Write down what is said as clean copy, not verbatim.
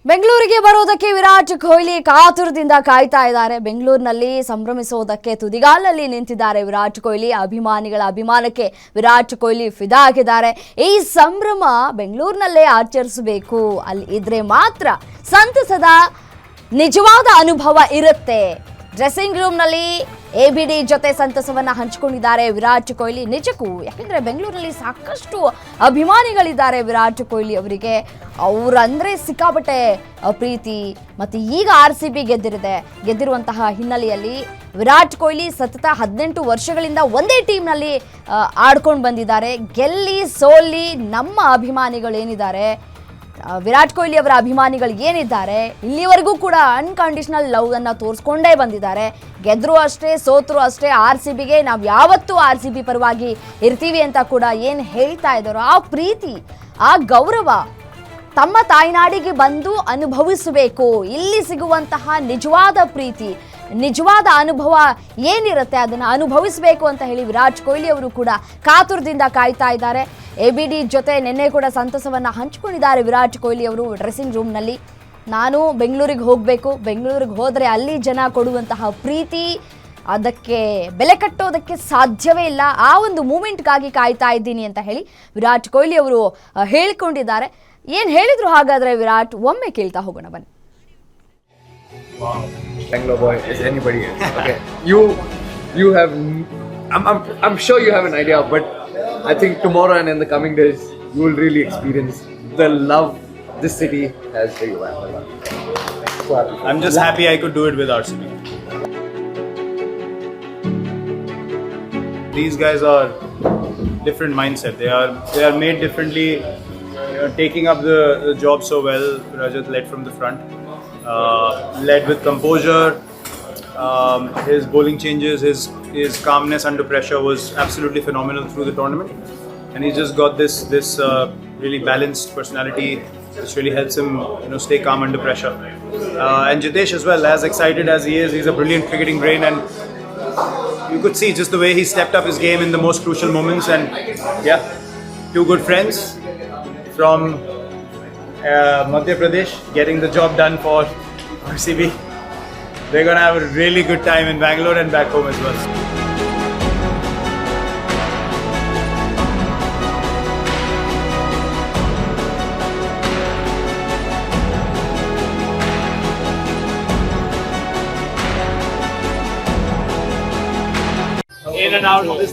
ಬೆಂಗಳೂರಿಗೆ ಬರೋದಕ್ಕೆ ವಿರಾಟ್ ಕೊಹ್ಲಿ ಕಾತುರದಿಂದ ಕಾಯ್ತಾ ಇದ್ದಾರೆ. ಬೆಂಗಳೂರಿನಲ್ಲಿ ಸಂಭ್ರಮಿಸೋದಕ್ಕೆ ತುದಿಗಾಲಲ್ಲಿ ನಿಂತಿದ್ದಾರೆ ವಿರಾಟ್ ಕೊಹ್ಲಿ. ಅಭಿಮಾನಿಗಳ ಅಭಿಮಾನಕ್ಕೆ ವಿರಾಟ್ ಕೊಹ್ಲಿ ಫಿದಾ ಆಗಿದ್ದಾರೆ. ಈ ಸಂಭ್ರಮ ಬೆಂಗಳೂರಿನಲ್ಲೇ ಆಚರಿಸಬೇಕು, ಅಲ್ಲಿ ಇದ್ರೆ ಮಾತ್ರ ಸಂತಸದ ನಿಜವಾದ ಅನುಭವ ಇರುತ್ತೆ. ಡ್ರೆಸ್ಸಿಂಗ್ ರೂಮ್ನಲ್ಲಿ ಎಬಿಡಿ ಜೊತೆ ಸಂತಸವನ್ನ ಹಂಚಿಕೊಂಡಿದ್ದಾರೆ ವಿರಾಟ್ ಕೊಹ್ಲಿ. ನಿಜಕ್ಕೂ ಯಾಕಂದ್ರೆ ಬೆಂಗಳೂರಿನಲ್ಲಿ ಸಾಕಷ್ಟು ಅಭಿಮಾನಿಗಳಿದ್ದಾರೆ ವಿರಾಟ್ ಕೊಹ್ಲಿ ಅವರಿಗೆ. ಅವರಂದ್ರೆ ಸಿಕ್ಕಾಪಟ್ಟೆ ಪ್ರೀತಿ. ಮತ್ತು ಈಗ RCB ಗೆದ್ದಿರುವಂತಹ ಹಿನ್ನೆಲೆಯಲ್ಲಿ ವಿರಾಟ್ ಕೊಹ್ಲಿ ಸತತ 18 ವರ್ಷಗಳಿಂದ ಒಂದೇ ಟೀಮ್ನಲ್ಲಿ ಆಡ್ಕೊಂಡು ಬಂದಿದ್ದಾರೆ. ಗೆಲ್ಲಿ ಸೋಲಿ ನಮ್ಮ ಅಭಿಮಾನಿಗಳೇನಿದ್ದಾರೆ, ವಿರಾಟ್ ಕೊಹ್ಲಿ ಅವರ ಅಭಿಮಾನಿಗಳು ಏನಿದ್ದಾರೆ, ಇಲ್ಲಿವರೆಗೂ ಕೂಡ ಅನ್ಕಂಡೀಷನಲ್ ಲವ್ ಅನ್ನ ತೋರಿಸ್ಕೊಂಡೇ ಬಂದಿದ್ದಾರೆ. ಗೆದ್ರು ಅಷ್ಟೇ, ಸೋತ್ರು ಅಷ್ಟೇ. RCBಗೆ ನಾವು ಯಾವತ್ತೂ RCB ಪರವಾಗಿ ಇರ್ತೀವಿ ಅಂತ ಕೂಡ ಏನು ಹೇಳ್ತಾ ಇದ್ದಾರೋ, ಆ ಪ್ರೀತಿ, ಆ ಗೌರವ ತಮ್ಮ ತಾಯ್ನಾಡಿಗೆ ಬಂದು ಅನುಭವಿಸಬೇಕು. ಇಲ್ಲಿ ಸಿಗುವಂತಹ ನಿಜವಾದ ಪ್ರೀತಿ, ನಿಜವಾದ ಅನುಭವ ಏನಿರುತ್ತೆ ಅದನ್ನು ಅನುಭವಿಸಬೇಕು ಅಂತ ಹೇಳಿ ವಿರಾಟ್ ಕೊಹ್ಲಿ ಅವರು ಕೂಡ ಕಾತುರದಿಂದ ಕಾಯ್ತಾ ಇದ್ದಾರೆ. ಎಬಿಡಿ ಜೊತೆ ನಿನ್ನೆ ಕೂಡ ಸಂತಸವನ್ನು ಹಂಚಿಕೊಂಡಿದ್ದಾರೆ ವಿರಾಟ್ ಕೊಹ್ಲಿ ಅವರು ಡ್ರೆಸ್ಸಿಂಗ್ ರೂಮ್ನಲ್ಲಿ. ನಾನು ಬೆಂಗಳೂರಿಗೆ ಹೋಗಬೇಕು, ಬೆಂಗಳೂರಿಗೆ ಹೋದರೆ ಅಲ್ಲಿ ಜನ ಕೊಡುವಂತಹ ಪ್ರೀತಿ ಅದಕ್ಕೆ ಬೆಲೆ ಕಟ್ಟೋದಕ್ಕೆ ಸಾಧ್ಯವೇ ಇಲ್ಲ, ಆ ಒಂದು ಮೂಮೆಂಟ್ಗಾಗಿ ಕಾಯ್ತಾ ಇದ್ದೀನಿ ಅಂತ ಹೇಳಿ ವಿರಾಟ್ ಕೊಹ್ಲಿ ಅವರು ಹೇಳಿಕೊಂಡಿದ್ದಾರೆ. ಏನು ಹೇಳಿದ್ರು ಹಾಗಾದರೆ ವಿರಾಟ್, ಒಮ್ಮೆ ಕೇಳ್ತಾ ಹೋಗೋಣ ಬನ್ನಿ. Bangalore boy is anybody else. Okay, you have. I'm sure you have an idea, but I think tomorrow and in the coming days you will really experience the love this city has for you. So happy. I'm just happy I could do it with RCB. These guys are different mindset. They are made differently. Taking up the job so well. Rajat led from the front. Led with composure. His bowling changes, his calmness under pressure was absolutely phenomenal through the tournament, and he's just got this really balanced personality which really helps him stay calm under pressure. And Jitesh as well, as excited as he is, he's a brilliant cricketing brain, and you could see just the way he stepped up his game in the most crucial moments. And yeah, two good friends from Madhya Pradesh getting the job done for RCB. They're going to have a really good time in Bangalore and back home as well. In and out of this